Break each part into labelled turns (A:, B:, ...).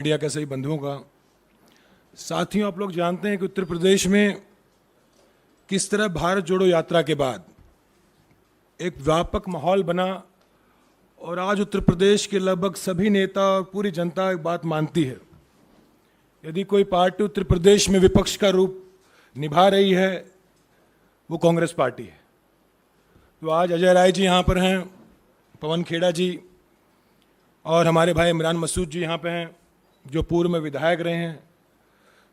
A: Media के सभी बंधुओं का। साथियों, आप लोग जानते हैं कि उत्तर प्रदेश में किस तरह भारत जोड़ो यात्रा के बाद एक व्यापक माहौल बना और आज उत्तर प्रदेश के लगभग सभी नेता और पूरी जनता एक बात मानती है, यदि कोई पार्टी उत्तर प्रदेश में विपक्ष का रूप निभा रही है वो कांग्रेस पार्टी है। तो आज अजय राय जी यहाँ पर हैं, पवन खेड़ा जी और हमारे भाई इमरान मसूद जी यहाँ पे हैं जो पूर्व में विधायक रहे हैं।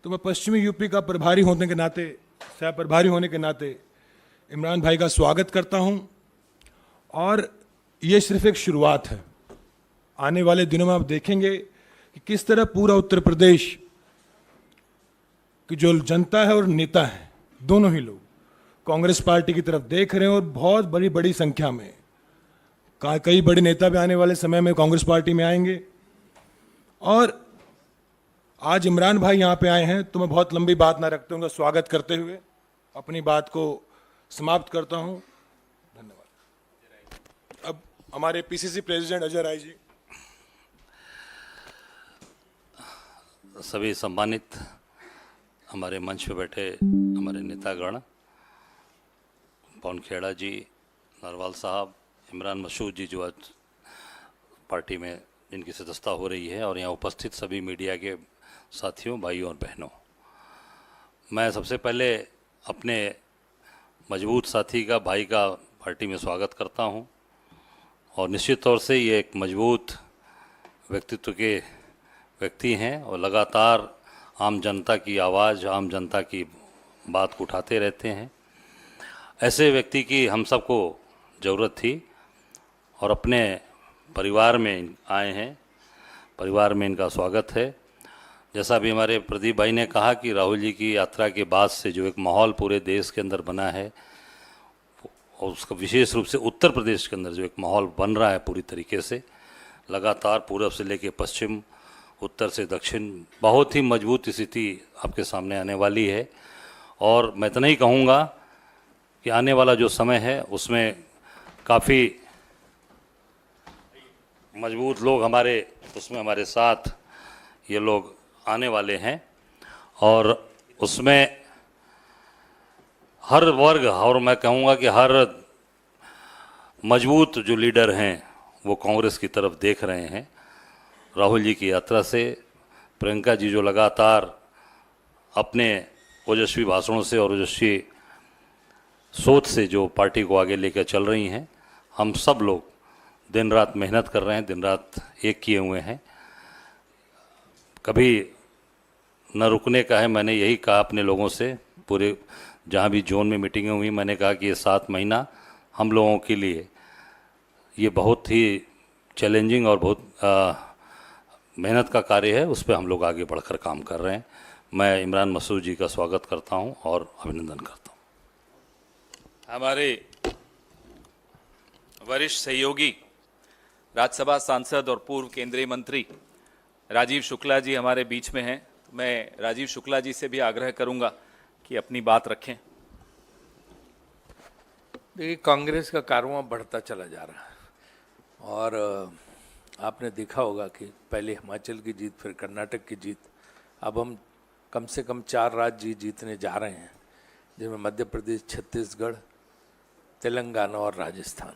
A: तो मैं पश्चिमी यूपी का प्रभारी होने के नाते, सह प्रभारी होने के नाते इमरान भाई का स्वागत करता हूं। और ये सिर्फ एक शुरुआत है। आने वाले दिनों में आप देखेंगे कि किस तरह पूरा उत्तर प्रदेश की जो जनता है और नेता है, दोनों ही लोग कांग्रेस पार्टी की तरफ देख रहे हैं और बहुत बड़ी बड़ी संख्या में कई बड़े नेता भी आने वाले समय में कांग्रेस पार्टी में आएंगे। और आज इमरान भाई यहाँ पे आए हैं तो मैं बहुत लंबी बात ना रखते हुए स्वागत करते हुए अपनी बात को समाप्त करता हूँ। धन्यवाद। अब हमारे पीसीसी प्रेसिडेंट अजय राय जी।
B: सभी सम्मानित हमारे मंच पे बैठे हमारे नेतागण, पवन खेड़ा जी, नरवाल साहब, इमरान मसूद जी जो आज पार्टी में जिनकी सदस्यता हो रही है, और यहाँ उपस्थित सभी मीडिया के साथियों, भाइयों और बहनों, मैं सबसे पहले अपने मजबूत साथी का, भाई का पार्टी में स्वागत करता हूं। और निश्चित तौर से ये एक मजबूत व्यक्तित्व के व्यक्ति हैं और लगातार आम जनता की आवाज़, आम जनता की बात को उठाते रहते हैं। ऐसे व्यक्ति की हम सबको ज़रूरत थी और अपने परिवार में आए हैं, परिवार में इनका स्वागत है। जैसा भी हमारे प्रदीप भाई ने कहा कि राहुल जी की यात्रा के बाद से जो एक माहौल पूरे देश के अंदर बना है, और उसका विशेष रूप से उत्तर प्रदेश के अंदर जो एक माहौल बन रहा है पूरी तरीके से, लगातार पूर्व से लेकर पश्चिम, उत्तर से दक्षिण, बहुत ही मजबूत स्थिति आपके सामने आने वाली है। और मैं इतना ही कहूँगा कि आने वाला जो समय है उसमें काफ़ी मजबूत लोग हमारे साथ ये लोग आने वाले हैं, और उसमें हर वर्ग, और मैं कहूँगा कि हर मजबूत जो लीडर हैं वो कांग्रेस की तरफ देख रहे हैं। राहुल जी की यात्रा से, प्रियंका जी जो लगातार अपने ओजस्वी भाषणों से और ओजस्वी सोच से जो पार्टी को आगे लेकर चल रही हैं, हम सब लोग दिन रात मेहनत कर रहे हैं, दिन रात एक किए हुए हैं, कभी न रुकने का है। मैंने यही कहा अपने लोगों से, पूरे जहाँ भी जोन में मीटिंगें हुई, मैंने कहा कि ये 7 महीना हम लोगों के लिए ये बहुत ही चैलेंजिंग और बहुत मेहनत का कार्य है, उस पर हम लोग आगे बढ़कर काम कर रहे हैं। मैं इमरान मसूद जी का स्वागत करता हूं और अभिनंदन करता हूं।
C: हमारे वरिष्ठ सहयोगी राज्यसभा सांसद और पूर्व केंद्रीय मंत्री राजीव शुक्ला जी हमारे बीच में हैं। मैं राजीव शुक्ला जी से भी आग्रह करूंगा कि अपनी बात रखें।
D: देखिए, कांग्रेस का कारवां बढ़ता चला जा रहा है और आपने देखा होगा कि पहले हिमाचल की जीत, फिर कर्नाटक की जीत, अब हम कम से कम 4 राज्य जीतने जा रहे हैं, जिनमें मध्य प्रदेश, छत्तीसगढ़, तेलंगाना और राजस्थान,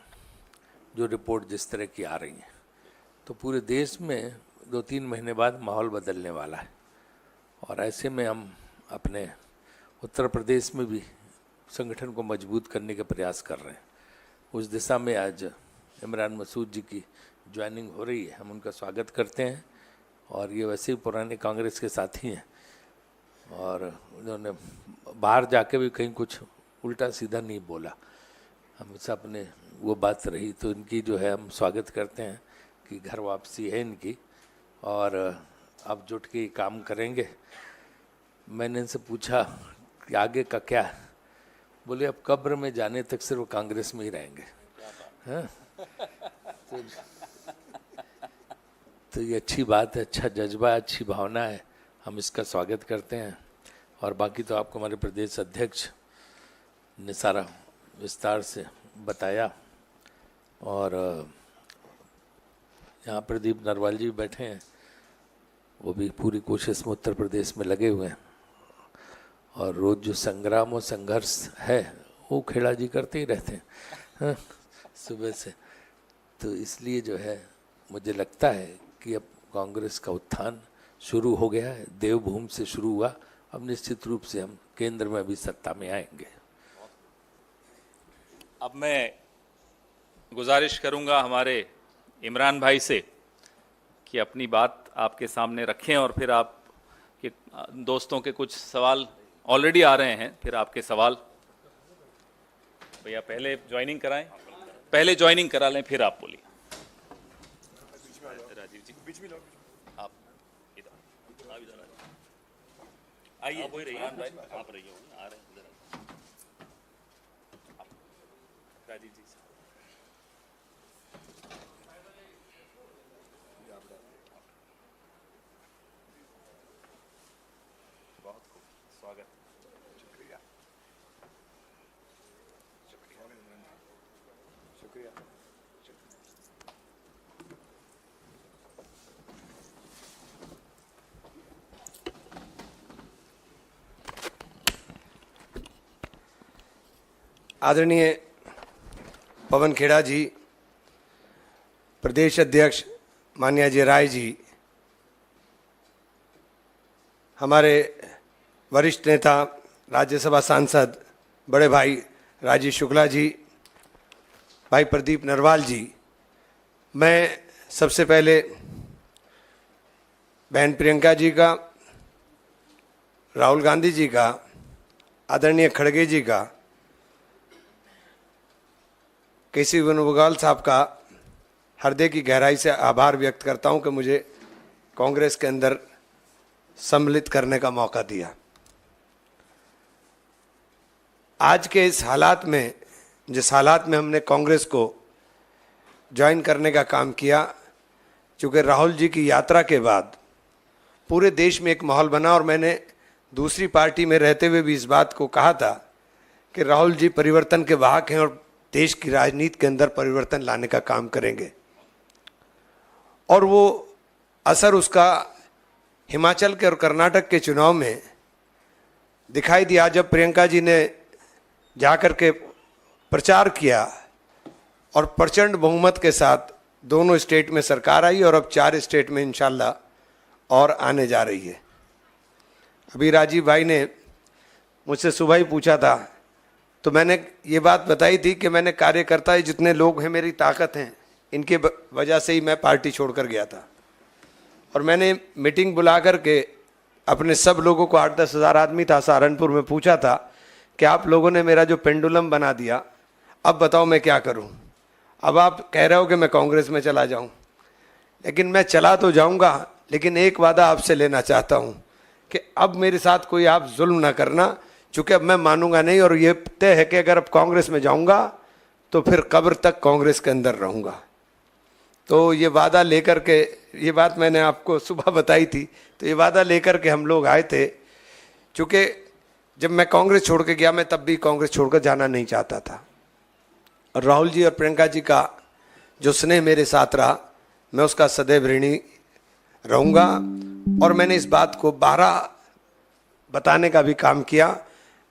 D: जो रिपोर्ट जिस तरह की आ रही है। तो पूरे देश में 2-3 महीने बाद माहौल बदलने वाला है, और ऐसे में हम अपने उत्तर प्रदेश में भी संगठन को मजबूत करने के प्रयास कर रहे हैं। उस दिशा में आज इमरान मसूद जी की ज्वाइनिंग हो रही है, हम उनका स्वागत करते हैं। और ये वैसे ही पुराने कांग्रेस के साथी हैं और उन्होंने बाहर जाके भी कहीं कुछ उल्टा सीधा नहीं बोला, हमेशा अपने वो बात रही। तो इनकी जो है हम स्वागत करते हैं कि घर वापसी है इनकी, और अब जुट के काम करेंगे। मैंने इनसे पूछा कि आगे का क्या है, बोले अब कब्र में जाने तक सिर्फ कांग्रेस में ही रहेंगे। हाँ? तो ये अच्छी बात है, अच्छा जज्बा, अच्छी भावना है, हम इसका स्वागत करते हैं। और बाकी तो आपको हमारे प्रदेश अध्यक्ष ने सारा विस्तार से बताया। और यहाँ प्रदीप नरवाल जी बैठे हैं, वो भी पूरी कोशिश में उत्तर प्रदेश में लगे हुए हैं, और रोज जो संग्राम और संघर्ष है वो खेड़ा जी करते ही रहते हैं, हाँ, सुबह से। तो इसलिए जो है मुझे लगता है कि अब कांग्रेस का उत्थान शुरू हो गया है, देवभूमि से शुरू हुआ, अब निश्चित रूप से हम केंद्र में भी सत्ता में आएंगे।
C: अब मैं गुजारिश करूंगा हमारे इमरान भाई से कि अपनी बात आपके सामने रखें, और फिर आप के दोस्तों के कुछ सवाल ऑलरेडी आ रहे हैं, फिर आपके सवाल। भैया पहले ज्वाइनिंग कराएं, पहले ज्वाइनिंग करा लें, फिर आप बोलिए। राजीव जी आप इधर, आप इधर आइए, वही रहिए, आप रहिए, आ रहे हैं इधर। राजीव जी बहुत खूब, स्वागत। शुक्रिया, शुक्रिया।
E: आदरणीय पवन खेड़ा जी, प्रदेश अध्यक्ष मान्य अजय राय जी, हमारे वरिष्ठ नेता राज्यसभा सांसद बड़े भाई राजीव शुक्ला जी, भाई प्रदीप नरवाल जी, मैं सबसे पहले बहन प्रियंका जी का, राहुल गांधी जी का, आदरणीय खड़गे जी का, केसी वेणुगोपाल साहब का हृदय की गहराई से आभार व्यक्त करता हूं कि मुझे कांग्रेस के अंदर सम्मिलित करने का मौका दिया। आज के इस हालात में, जिस हालात में हमने कांग्रेस को ज्वाइन करने का काम किया, चूँकि राहुल जी की यात्रा के बाद पूरे देश में एक माहौल बना, और मैंने दूसरी पार्टी में रहते हुए भी इस बात को कहा था कि राहुल जी परिवर्तन के वाहक हैं और देश की राजनीति के अंदर परिवर्तन लाने का काम करेंगे। और वो असर उसका हिमाचल के और कर्नाटक के चुनाव में दिखाई दिया, जब प्रियंका जी ने जाकर के प्रचार किया और प्रचंड बहुमत के साथ दोनों स्टेट में सरकार आई, और अब 4 स्टेट में इंशाल्लाह और आने जा रही है। अभी राजीव भाई ने मुझसे सुबह ही पूछा था, तो मैंने ये बात बताई थी कि मैंने कार्यकर्ता जितने लोग हैं, मेरी ताकत हैं, इनके वजह से ही मैं पार्टी छोड़कर गया था। और मैंने मीटिंग बुला करके अपने सब लोगों को, 8-10 हज़ार आदमी था सहारनपुर में, पूछा था कि आप लोगों ने मेरा जो पेंडुलम बना दिया, अब बताओ मैं क्या करूं। अब आप कह रहे हो कि मैं कांग्रेस में चला जाऊं, लेकिन मैं चला तो जाऊंगा, लेकिन एक वादा आपसे लेना चाहता हूं कि अब मेरे साथ कोई आप जुल्म ना करना, चूँकि अब मैं मानूंगा नहीं, और ये तय है कि अगर अब कांग्रेस में जाऊंगा तो फिर कब्र तक कांग्रेस के अंदर रहूंगा। तो ये वादा लेकर के, ये बात मैंने आपको सुबह बताई थी, तो ये वादा लेकर के हम लोग आए थे। चूँकि जब मैं कांग्रेस छोड़ के गया, मैं तब भी कांग्रेस छोड़कर जाना नहीं चाहता था, और राहुल जी और प्रियंका जी का जो स्नेह मेरे साथ रहा, मैं उसका सदैव ऋणी रहूँगा। और मैंने इस बात को 12 बताने का भी काम किया।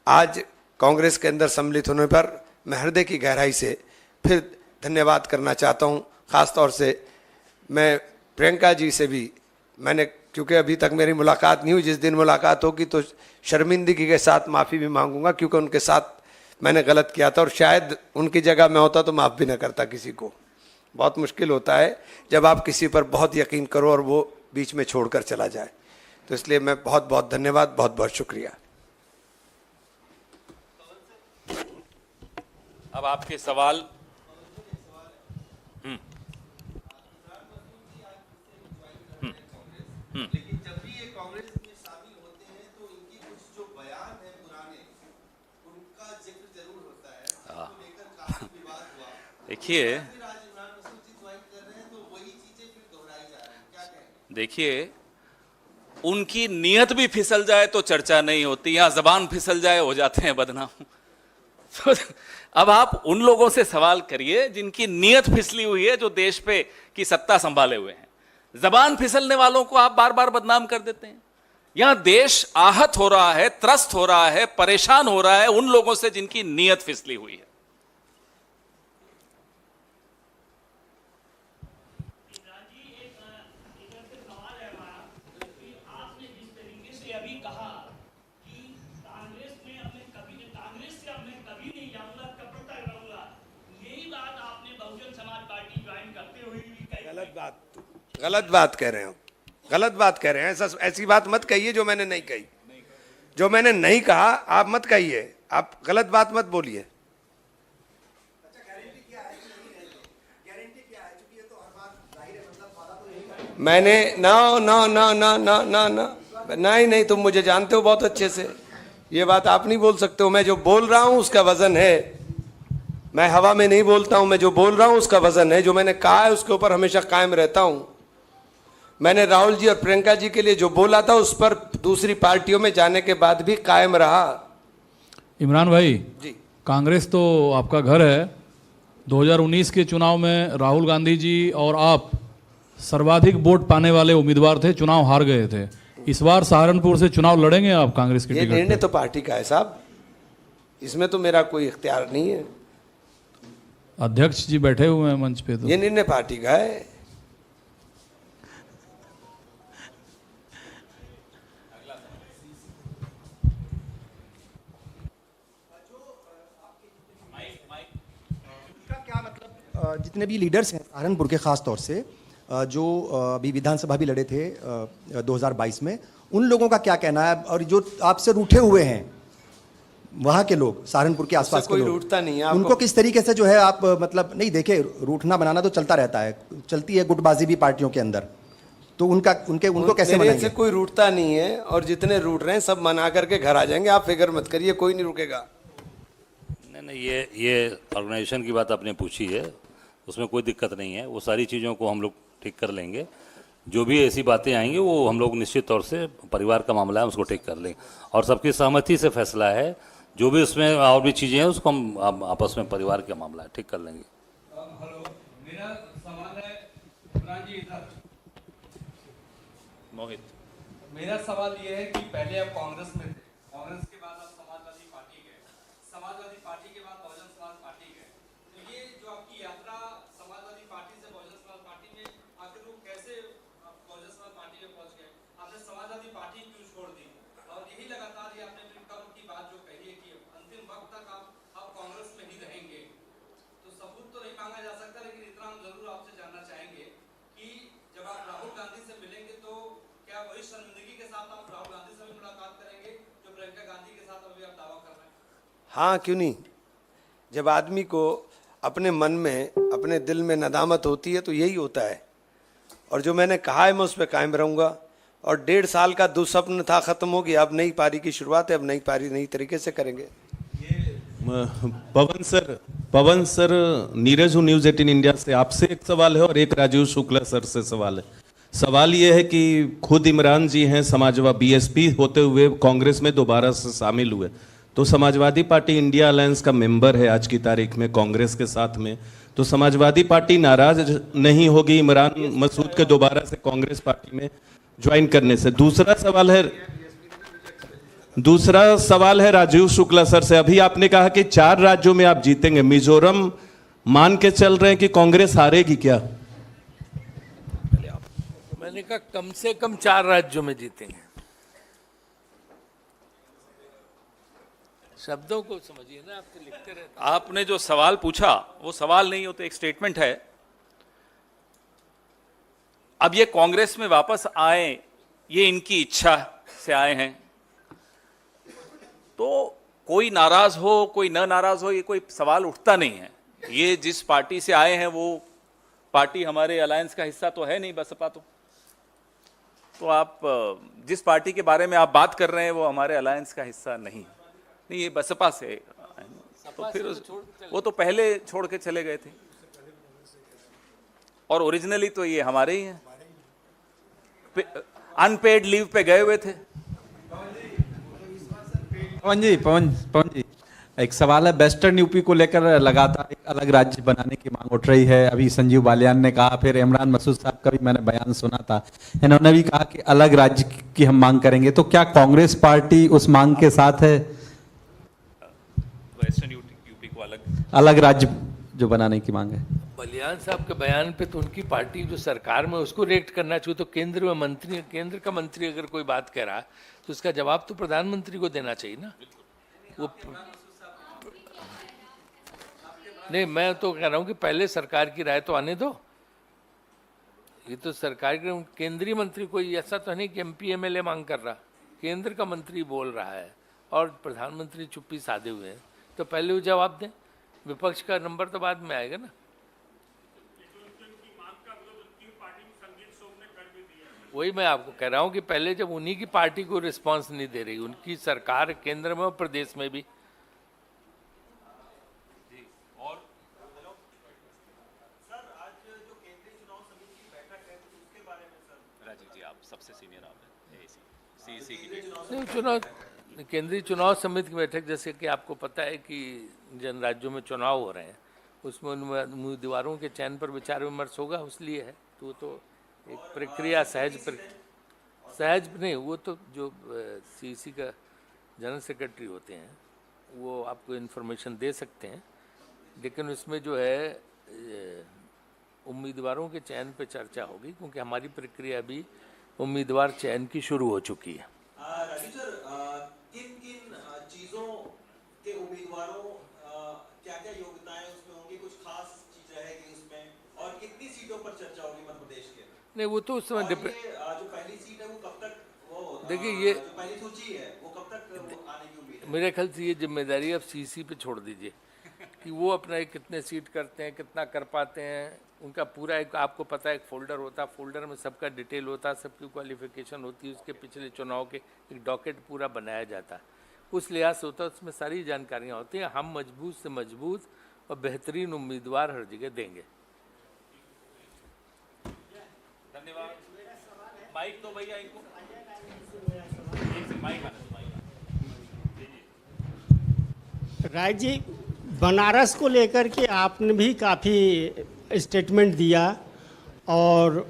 E: आज कांग्रेस के अंदर सम्मिलित होने पर मैं हृदय की गहराई से फिर धन्यवाद करना चाहता हूं। ख़ास तौर से मैं प्रियंका जी से भी, मैंने, क्योंकि अभी तक मेरी मुलाकात नहीं हुई, जिस दिन मुलाकात होगी तो शर्मिंदगी के साथ माफ़ी भी मांगूंगा, क्योंकि उनके साथ मैंने गलत किया था, और शायद उनकी जगह मैं होता तो माफ़ भी ना करता किसी को। बहुत मुश्किल होता है जब आप किसी पर बहुत यकीन करो और वो बीच में छोड़कर चला जाए। तो इसलिए मैं बहुत बहुत धन्यवाद, बहुत बहुत शुक्रिया।
C: अब आपके सवाल।
E: लेकिन जब भी ये कांग्रेस में शामिल होते हैं तो इनकी कुछ जो बयान है पुराने, उनका जिक्र जरूर होता है, उसको लेकर काफी विवाद हुआ।
C: देखिए,
E: फिर आज इमरान मसूद जी ज्वाइन कर रहे हैं तो वही चीजें फिर दोहराई जा रही हैं, क्या कहेंगे?
C: देखिए, उनकी नीयत भी फिसल जाए तो चर्चा नहीं होती, यहाँ जबान फिसल जाए हो जाते हैं बदनाम। तो अब आप उन लोगों से सवाल करिए जिनकी नीयत फिसली हुई है, जो देश पे की सत्ता संभाले हुए हैं। जबान फिसलने वालों को आप बार बार बदनाम कर देते हैं। यहां देश आहत हो रहा है, त्रस्त हो रहा है, परेशान हो रहा है उन लोगों से जिनकी नीयत फिसली हुई है।
E: गलत बात कह रहे हो, गलत बात कह रहे हैं। ऐसा ऐसी बात मत कहिए जो मैंने नहीं कही। जो मैंने नहीं कहा आप मत कहिए, आप गलत बात मत बोलिए। मैंने ना ना ना ना ना ना ना नहीं, तुम मुझे जानते हो बहुत अच्छे से, ये बात आप नहीं बोल सकते हो। मैं जो बोल रहा हूं उसका वजन है, मैं हवा में नहीं बोलता हूं। मैं जो बोल रहा हूं उसका वजन है, जो मैंने कहा है उसके ऊपर हमेशा कायम रहता हूं। मैंने राहुल जी और प्रियंका जी के लिए जो बोला था उस पर दूसरी पार्टियों में जाने के बाद भी कायम रहा।
F: इमरान भाई
E: जी,
F: कांग्रेस तो आपका घर है। 2019 के चुनाव में राहुल गांधी जी और आप सर्वाधिक वोट पाने वाले उम्मीदवार थे, चुनाव हार गए थे। इस बार सहारनपुर से चुनाव लड़ेंगे आप कांग्रेस के
E: ये
F: टिकट
E: निर्णय
F: पे?
E: तो पार्टी का है साहब, इसमें तो मेरा कोई इख्तियार नहीं है।
F: अध्यक्ष जी बैठे हुए हैं मंच पे, तो
E: ये निर्णय पार्टी का है।
G: क्या मतलब जितने भी लीडर्स हैं सहारनपुर के खास तौर से जो अभी विधानसभा भी लड़े थे 2022 में, उन लोगों का क्या कहना है? और जो आपसे रूठे हुए हैं वहाँ के लोग, सहारनपुर के आसपास के
E: कोई
G: लोग,
E: रूठता नहीं है आपको।
G: उनको किस तरीके से जो है आप मतलब नहीं देखे, रूठना बनाना तो चलता रहता है, चलती है गुटबाजी भी पार्टियों के अंदर, तो उनको कैसे
E: मेरे
G: मनाएंगे?
E: से कोई रूठता नहीं है, और जितने रूठ रहे हैं सब मना करके घर आ जाएंगे, आप फिक्र मत करिए, कोई नहीं रुकेगा।
B: नहीं, ये ऑर्गेनाइजेशन की बात आपने पूछी है, उसमें कोई दिक्कत नहीं है। वो सारी चीज़ों को हम लोग ठीक कर लेंगे। जो भी ऐसी बातें आएंगी वो हम लोग निश्चित तौर से, परिवार का मामला है, उसको ठीक कर लेंगे और सबकी सहमति से फैसला है। जो भी उसमें और भी चीज़ें हैं उसको हम आपस में, परिवार का मामला है, ठीक कर लेंगे।
F: हेलो, मेरा सवाल है इमरान जी इधर।
C: मोहित,
F: मेरा सवाल ये है कि पहले आप कांग्रेस में थे, कांग्रेस के बाद आप समाजवादी पार्टी गए, समाजवादी पार्टी के बाद बहुजन समाज पार्टी गए। तो ये जो आपकी यात्रा समाजवादी पार्टी से बहुजन समाज पार्टी में, आखिर वो कैसे आप बहुजन समाज पार्टी में पहुंच गए? आपने समाजवादी पार्टी क्यों छोड़ दी? और यही लगातार ये आपने अपनी कम की बात जो कही है कि अंतिम वक्त तक आप कांग्रेस में ही रहेंगे, तो सबूत तो नहीं मांगा जा सकता, लेकिन इतना हम जरूर आपसे जानना चाहेंगे कि जब आप राहुल गांधी से मिलेंगे तो क्या वही शर्मिंदगी के साथ आप राहुल गांधी से भी मुलाकात करेंगे जो प्रियंका गांधी के साथ अभी आप दावा कर रहे हैं?
E: हाँ, क्यों नहीं। जब आदमी को अपने मन में, अपने दिल में नदामत होती है तो यही होता है, और जो मैंने कहा है मैं उस पर कायम रहूँगा। और 1.5 साल का दुस्वप्न था, ख़त्म हो गया। अब नई पारी की शुरुआत है, अब नई पारी नई तरीके से करेंगे।
H: पवन सर, नीरज हूँ न्यूज़ 18 इंडिया से। आपसे एक सवाल है और एक राजीव शुक्ला सर से सवाल है। सवाल ये है कि खुद इमरान जी हैं समाजवादी बीएसपी होते हुए कांग्रेस में दोबारा से शामिल हुए, तो समाजवादी पार्टी इंडिया अलायंस का मेंबर है आज की तारीख में कांग्रेस के साथ में, तो समाजवादी पार्टी नाराज नहीं होगी इमरान मसूद के दोबारा से कांग्रेस पार्टी में ज्वाइन करने से? दूसरा सवाल है राजीव शुक्ला सर से। अभी आपने कहा कि 4 राज्यों में आप जीतेंगे, मिजोरम मान के चल रहे हैं कि कांग्रेस हारेगी क्या?
D: मैंने कहा कम से कम 4 राज्यों में जीतेंगे। शब्दों को समझिए ना, आप तो लिखते रहते हैं।
C: आपने जो सवाल पूछा वो सवाल नहीं होते, एक स्टेटमेंट है। अब ये कांग्रेस में वापस आए, ये इनकी इच्छा से आए हैं, तो कोई नाराज हो कोई न नाराज हो ये कोई सवाल उठता नहीं है। ये जिस पार्टी से आए हैं वो पार्टी हमारे अलायंस का हिस्सा तो है नहीं, बसपा तो आप जिस पार्टी के बारे में आप बात कर रहे हैं वो हमारे अलायंस का हिस्सा नहीं, ये बसपा से, तो फिर वो तो पहले छोड़ के चले गए थे, और ओरिजिनली तो ये हमारे ही हैं, अनपेड लीव पे गए हुए थे।
I: पवन जी, एक सवाल है वेस्टर्न यूपी को लेकर। लगातार अलग राज्य बनाने की मांग उठ रही है। अभी संजीव बालियान ने कहा, फिर इमरान मसूद साहब का भी मैंने बयान सुना था, इन्होंने भी कहा कि अलग राज्य की हम मांग करेंगे। तो क्या कांग्रेस पार्टी उस मांग के साथ है,
C: वेस्टर्न यूपी को
I: अलग राज्य जो बनाने की मांग है?
D: बलियान साहब के बयान पे तो उनकी पार्टी जो सरकार में उसको रिएक्ट करना चाहिए। तो केंद्र में मंत्री, केंद्र का मंत्री अगर कोई बात कह रहा है तो उसका जवाब तो प्रधानमंत्री को देना चाहिए ना। वो नहीं, मैं तो कह रहा हूँ कि पहले सरकार की राय तो आने दो। ये तो सरकार के केंद्रीय मंत्री, कोई ऐसा तो नहीं कि MP MLA मांग कर रहा, केंद्र का मंत्री बोल रहा है और प्रधानमंत्री चुप्पी साधे हुए हैं। तो पहले वो जवाब दें, विपक्ष का नंबर तो बाद में आएगा ना। वही मैं आपको कह रहा हूँ कि पहले जब उन्हीं की पार्टी को रिस्पांस नहीं दे रही, उनकी सरकार केंद्र में और प्रदेश में भी।
C: सबसे सीनियर आप हैं CEC
D: नहीं, चुनाव, केंद्रीय चुनाव समिति की बैठक, जैसे कि आपको पता है कि जिन राज्यों में चुनाव हो रहे हैं उसमें उम्मीदवारों के चयन पर विचार विमर्श होगा, उसलिए है। तो एक प्रक्रिया सहज नहीं, वो तो जो CEC का जनरल सेक्रेटरी होते हैं वो आपको इन्फॉर्मेशन दे सकते हैं, लेकिन उसमें जो है उम्मीदवारों के चयन पे चर्चा होगी, क्योंकि हमारी प्रक्रिया भी उम्मीदवार चयन की शुरू हो चुकी है।
F: राजीव सर, किन किन चीजों के उम्मीदवारों क्या क्या योग्यताएं उसमें होंगी, कुछ खास चीज रहेगी उसमें, और कितनी सीटों पर चर्चा होगी मध्य प्रदेश के?
D: नहीं, वो तो उस समय
F: जो पहली सीट है वो कब तक, वो
D: देखिए, ये
F: जो पहली सूची है वो कब तक वो आने की उम्मीद है?
D: मेरे ख्याल से ये जिम्मेदारी अब CEC पे छोड़ दीजिए कि वो अपना एक कितने सीट करते हैं, कितना कर पाते हैं। उनका पूरा एक, आपको पता है, एक फोल्डर होता है, फोल्डर में सबका डिटेल होता है, सबकी क्वालिफिकेशन होती है, उसके पिछले चुनाव के एक डॉकेट पूरा बनाया जाता है, उस लिहाज से होता है, उसमें सारी जानकारियाँ होती हैं। हम मजबूत से मजबूत और बेहतरीन उम्मीदवार हर जगह देंगे।
C: धन्यवाद। माइक तो भैया इनको माइक
J: राय जी, बनारस को लेकर के आपने भी काफ़ी स्टेटमेंट दिया और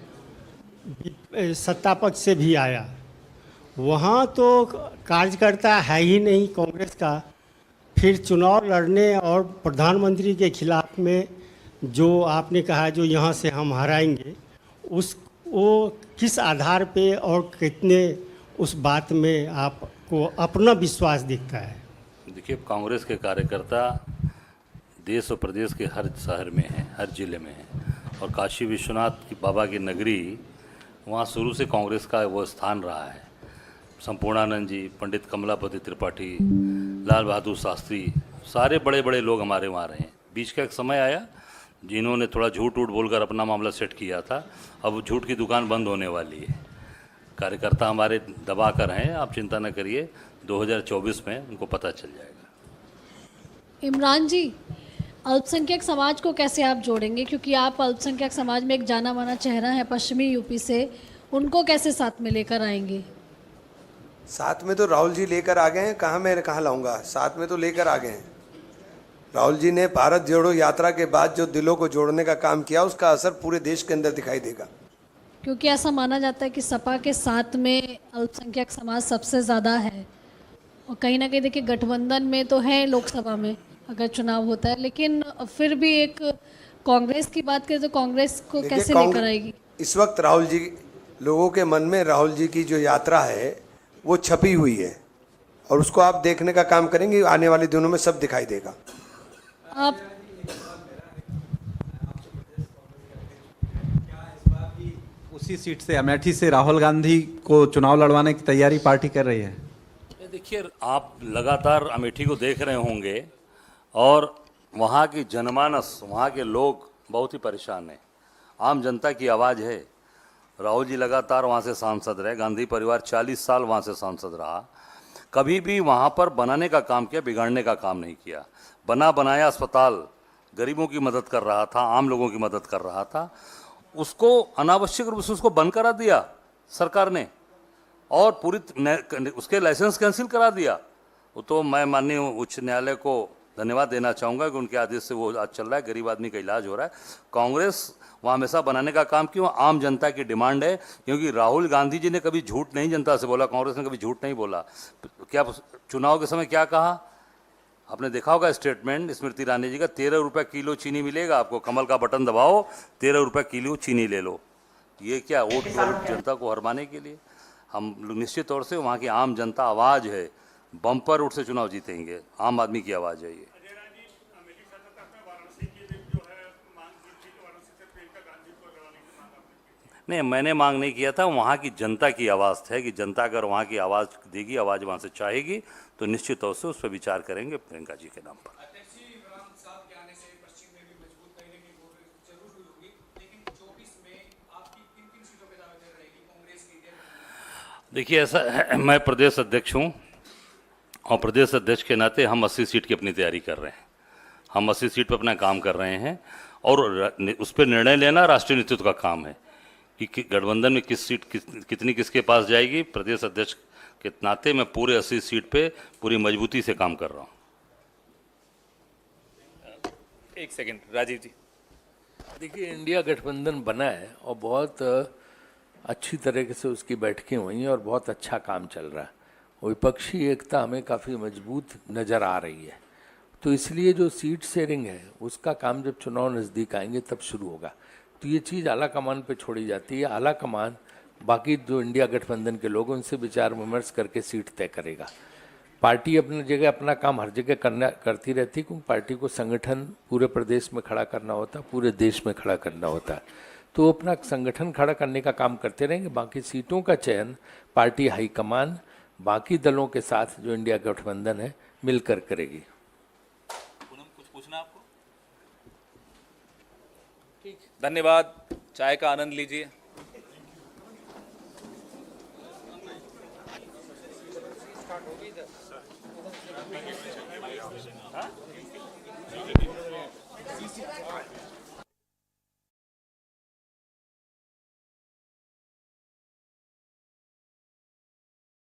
J: सत्ता पक्ष से भी आया, वहाँ तो कार्यकर्ता है ही नहीं कांग्रेस का, फिर चुनाव लड़ने और प्रधानमंत्री के खिलाफ में जो आपने कहा जो यहाँ से हम हराएंगे, उस वो किस आधार पे और कितने उस बात में आपको अपना विश्वास दिखता है?
B: देखिए, कांग्रेस के कार्यकर्ता देश और प्रदेश के हर शहर में हैं, हर जिले में हैं, और काशी विश्वनाथ की बाबा की नगरी, वहाँ शुरू से कांग्रेस का वो स्थान रहा है। संपूर्णानंद जी, पंडित कमलापति त्रिपाठी, लाल बहादुर शास्त्री, सारे बड़े बड़े लोग हमारे वहाँ रहे हैं। बीच का एक समय आया जिन्होंने थोड़ा झूठ वूठ बोलकर अपना मामला सेट किया था, अब झूठ की दुकान बंद होने वाली है। कार्यकर्ता हमारे दबा कर हैं, आप चिंता न करिए, 2024 में उनको पता चल जाएगा।
K: इमरान जी, अल्पसंख्यक समाज को कैसे आप जोड़ेंगे, क्योंकि आप अल्पसंख्यक समाज में एक जाना माना चेहरा है पश्चिमी यूपी से, उनको कैसे साथ में लेकर आएंगे?
E: साथ में तो राहुल जी लेकर आ गए हैं, कहाँ लाऊंगा, साथ में तो लेकर आ गए हैं। राहुल जी ने भारत जोड़ो यात्रा के बाद जो दिलों को जोड़ने का काम किया, उसका असर पूरे देश के अंदर दिखाई देगा।
K: क्योंकि ऐसा माना जाता है कि सपा के साथ में अल्पसंख्यक समाज सबसे ज़्यादा है, और कहीं ना कहीं देखिए गठबंधन में तो है लोकसभा में अगर चुनाव होता है, लेकिन फिर भी एक कांग्रेस की बात करें तो कांग्रेस को कैसे लेकर आएगी?
E: इस वक्त राहुल जी, लोगों के मन में राहुल जी की जो यात्रा है वो छपी हुई है, और उसको आप देखने का काम करेंगे, आने वाले दिनों में सब दिखाई देगा।
K: आप
I: उसी सीट से, अमेठी से राहुल गांधी को चुनाव लड़वाने की तैयारी पार्टी कर रही है?
B: देखिए, आप लगातार अमेठी को देख रहे होंगे, और वहाँ की जनमानस, वहाँ के लोग बहुत ही परेशान हैं। आम जनता की आवाज़ है। राहुल जी लगातार वहाँ से सांसद रहे, गांधी परिवार 40 साल वहाँ से सांसद रहा, कभी भी वहाँ पर बनाने का काम किया, बिगाड़ने का काम नहीं किया। बना बनाया अस्पताल गरीबों की मदद कर रहा था, आम लोगों की मदद कर रहा था, उसको अनावश्यक रूप से उसको बंद करा दिया सरकार ने, और पूरी उसके लाइसेंस कैंसिल करा दिया। वो तो मैं माननीय उच्च न्यायालय को धन्यवाद देना चाहूँगा कि उनके आदेश से वो आज चल रहा है, गरीब आदमी का इलाज हो रहा है। कांग्रेस वहाँ हमेशा बनाने का काम क्यों, आम जनता की डिमांड है, क्योंकि राहुल गांधी जी ने कभी झूठ नहीं जनता से बोला, कांग्रेस ने कभी झूठ नहीं बोला। क्या चुनाव के समय क्या कहा आपने देखा होगा स्टेटमेंट स्मृति ईरानी जी का, 13 रुपये किलो चीनी मिलेगा आपको, कमल का बटन दबाओ 13 रुपये किलो चीनी ले लो। ये क्या वोट जनता को हरवाने के लिए? हम निश्चित तौर से वहाँ की आम जनता आवाज़ है, बम्पर वोट से चुनाव जीतेंगे, आम आदमी की आवाज़ है ये। नहीं, मैंने मांग नहीं किया था, वहाँ की जनता की आवाज़ है कि जनता अगर वहाँ की आवाज़ देगी, आवाज़ वहाँ से चाहेगी तो निश्चित तौर से उस पर विचार करेंगे प्रियंका जी के नाम पर।
F: अध्यक्ष जी, इमरान साहब के आने से पश्चिम में भी मजबूत कहीं ना कहीं कोशिश जरूर हुई होगी, लेकिन 24 में आपकी किन सीटों पे दावेदार रहेगी कांग्रेस की इंडिया में?
B: देखिए ऐसा है, मैं प्रदेश अध्यक्ष हूँ और प्रदेश अध्यक्ष के नाते हम 80 सीट की अपनी तैयारी कर रहे हैं। हम 80 सीट पर अपना काम कर रहे हैं और उस पर निर्णय लेना राष्ट्रीय नेतृत्व का काम है कि गठबंधन में किस सीट कितनी किसके पास जाएगी। प्रदेश अध्यक्ष के नाते मैं पूरे 80 सीट पे पूरी मजबूती से काम कर रहा हूँ।
C: एक सेकंड राजीव जी।
D: देखिए, इंडिया गठबंधन बना है और बहुत अच्छी तरीके से उसकी बैठकें हुई हैं और बहुत अच्छा काम चल रहा है। विपक्षी एकता हमें काफ़ी मजबूत नज़र आ रही है, तो इसलिए जो सीट शेयरिंग है उसका काम जब चुनाव नज़दीक आएंगे तब शुरू होगा। तो ये चीज़ आला कमान पे छोड़ी जाती है। आला कमान बाकी जो इंडिया गठबंधन के लोग उनसे विचार विमर्श करके सीट तय करेगा। पार्टी अपनी जगह अपना काम हर जगह करती रहती है, क्योंकि पार्टी को संगठन पूरे प्रदेश में खड़ा करना होता है, पूरे देश में खड़ा करना होता है। तो अपना संगठन खड़ा करने का काम करते रहेंगे। बाकी सीटों का चयन पार्टी हाईकमान बाकी दलों के साथ जो इंडिया गठबंधन है मिलकर करेगी।
C: कुछ पूछना आपको? ठीक, धन्यवाद। चाय का आनंद लीजिए। हाँ?